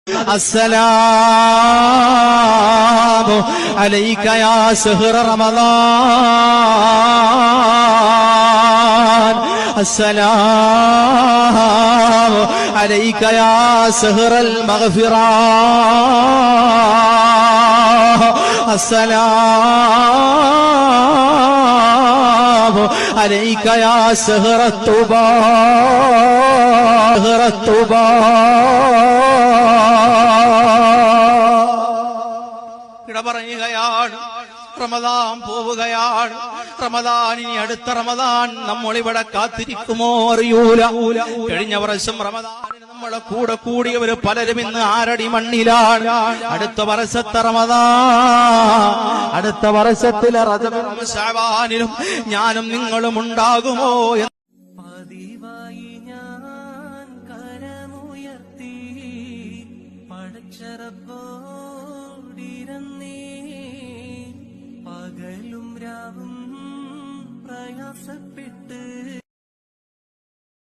السلام عليك يا شهر رمضان السلام عليك يا شهر المغفرة السلام عليك يا شهر التوبة شهر التوبة പറയുകയാണ് റമദാൻ പോവുകയാണ് റമദാൻ ഇനി അടുത്ത റമദാൻ നമ്മൾ ഇവിടെ കാത്തിരിക്കുമോ അറിയൂല കഴിഞ്ഞ വർഷം റമദാനിന് നമ്മളെ കൂടെ കൂടിയവര് പലരും ഇന്ന് ആരടി മണ്ണിലാണ് അടുത്ത വർഷത്തെ റമദാൻ അടുത്ത വർഷത്തിലെ റജബിലും ശഅബാനിലും ഞാനും നിങ്ങളും ഉണ്ടാകുമോ പതിവായി ഞാൻ കരമുയർത്തി പടച്ചറപ്പോടിരന്നേ പകലും രാവും പ്രയാസപ്പെട്ടു